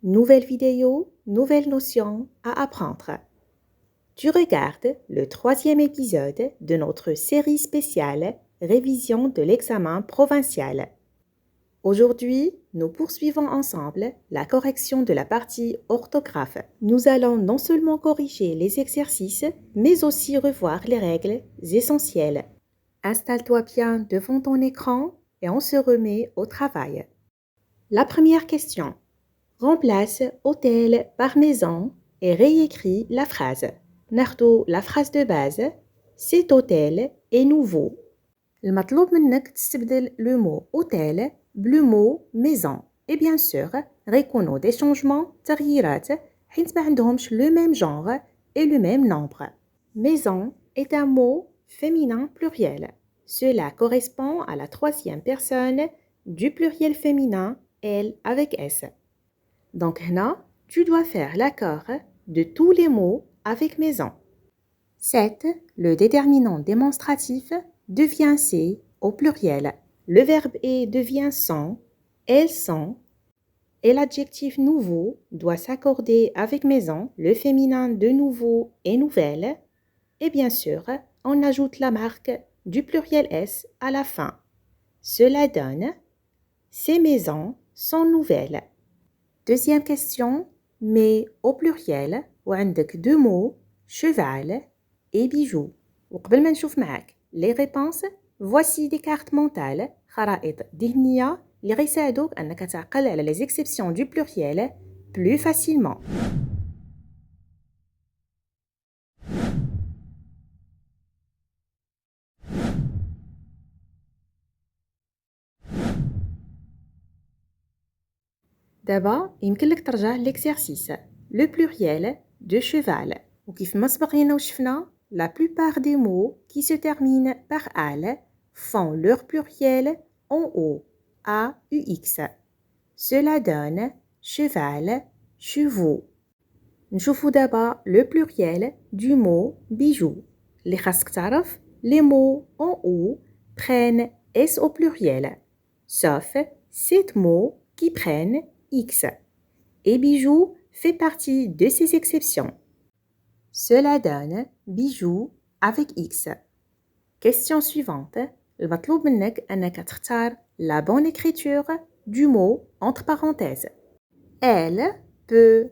Nouvelle vidéo, nouvelle notion à apprendre. Tu regardes le 3e épisode de notre série spéciale Révision de l'examen provincial. Aujourd'hui, nous poursuivons ensemble la correction de la partie orthographe. Nous allons non seulement corriger les exercices, mais aussi revoir les règles essentielles. Installe-toi bien devant ton écran et on se remet au travail. La première question. Remplace hôtel par maison et réécris la phrase. ناخدو la phrase de base. Cet hôtel est nouveau. المطلوب منك تستبدل le mot hôtel le mot maison. Et bien sûr, ريكونوا des changements, تغييرات, حيت ما عندهمش le même genre et le même nombre. Maison est un mot féminin pluriel. Cela correspond à la 3e personne du pluriel féminin elle avec S. Donc là, tu dois faire l'accord de tous les mots avec maison. 7. Le déterminant démonstratif devient C au pluriel. Le verbe est devient sont, elles sont, et l'adjectif nouveau doit s'accorder avec maison, le féminin de nouveau et nouvelle, et bien sûr, on ajoute la marque du pluriel S à la fin. Cela donne ces maisons sont nouvelles. Deuxième question, mais au pluriel, وعندك deux mots, cheval et bijoux. وقبل ما نشوف معاك les réponses, voici des cartes mentales, خرائط ذهنية اللي غيساعدوك أنك تعقل على les exceptions du pluriel plus facilement. دابا يمكن لك ترجع l'exercice. Le pluriel de cheval. وكيف ما سبقينا وشفنا, la plupart des mots qui se terminent par al font leur pluriel en o, a, ux. Cela donne cheval, chevaux. نشوفوا دابا le pluriel du mot bijou. اللي خاصك تعرف, les mots en o prennent s au pluriel, sauf 7 mots qui prennent X. Et bijoux fait partie de ces exceptions. Cela donne bijoux avec X. Question suivante. المطلوب منك أنك تختار la bonne écriture du mot entre parenthèses. Elle peut,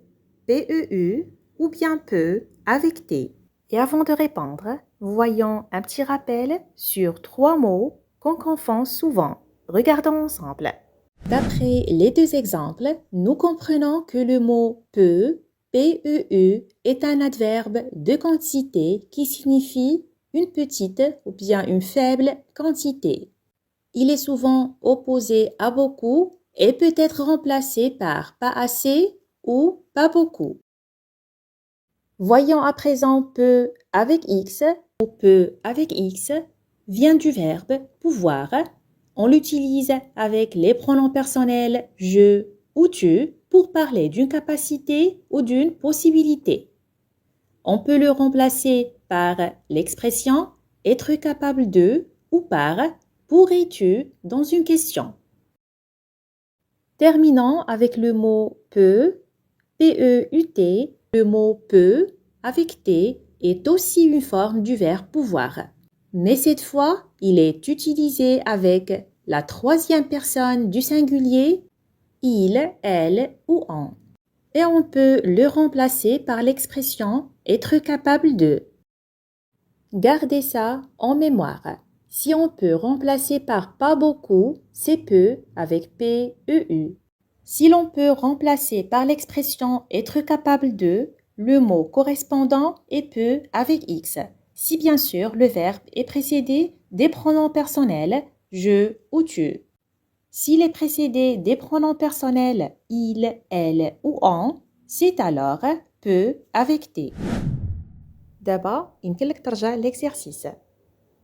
PEU, ou bien peut avec T. Et avant de répondre, voyons un petit rappel sur 3 mots qu'on confond souvent. Regardons ensemble. D'après les 2 exemples, nous comprenons que le mot peut, PEU, est un adverbe de quantité qui signifie une petite ou bien une faible quantité. Il est souvent opposé à beaucoup et peut être remplacé par pas assez ou pas beaucoup. Voyons à présent peu avec X ou peu avec X vient du verbe pouvoir. On l'utilise avec les pronoms personnels je ou tu pour parler d'une capacité ou d'une possibilité. On peut le remplacer par l'expression être capable de ou par pourrais-tu dans une question. Terminons avec le mot peut, P-E-U-T. Le mot peut avec T est aussi une forme du verbe pouvoir. Mais cette fois, il est utilisé avec la 3e personne du singulier, il, elle ou on. Et on peut le remplacer par l'expression être capable de. Gardez ça en mémoire. Si on peut remplacer par pas beaucoup, c'est peu avec P-E-U. Si l'on peut remplacer par l'expression être capable de, le mot correspondant est peu avec X. Si bien sûr le verbe est précédé des pronoms personnels je ou tu. S'il est précédé des pronoms personnels il, elle ou on, c'est alors peut avec T. دابا يمكن لك ترجع l'exercice.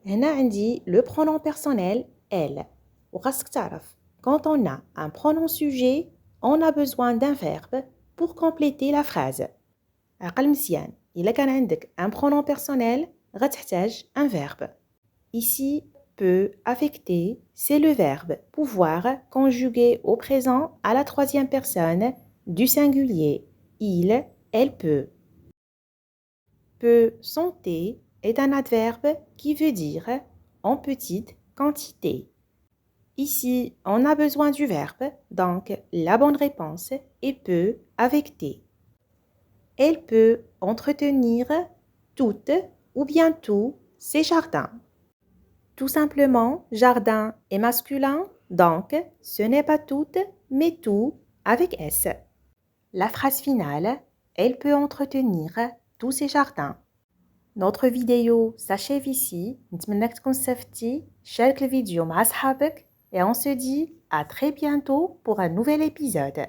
هنا عندي le pronom personnel elle. وخاصك تعرف quand on a un pronom sujet, on a besoin d'un verbe pour compléter la phrase. عقل مزيان. إلا كان عندك un pronom personnel, غتحتاج un verbe. Ici, peut affecter, c'est le verbe pouvoir conjugué au présent à la 3e personne du singulier il, elle peut. Peut santé est un adverbe qui veut dire en petite quantité. Ici, on a besoin du verbe, donc la bonne réponse est peut avec T. Elle peut entretenir toutes ou bien tous ses jardins. Tout simplement, jardin est masculin, donc ce n'est pas toutes, mais tout avec S. La phrase finale, elle peut entretenir tous ses jardins. Notre vidéo s'achève ici. نتمنى تكون استفدتي. شارك الفيديو مع أصحابك et on se dit à très bientôt pour un nouvel épisode.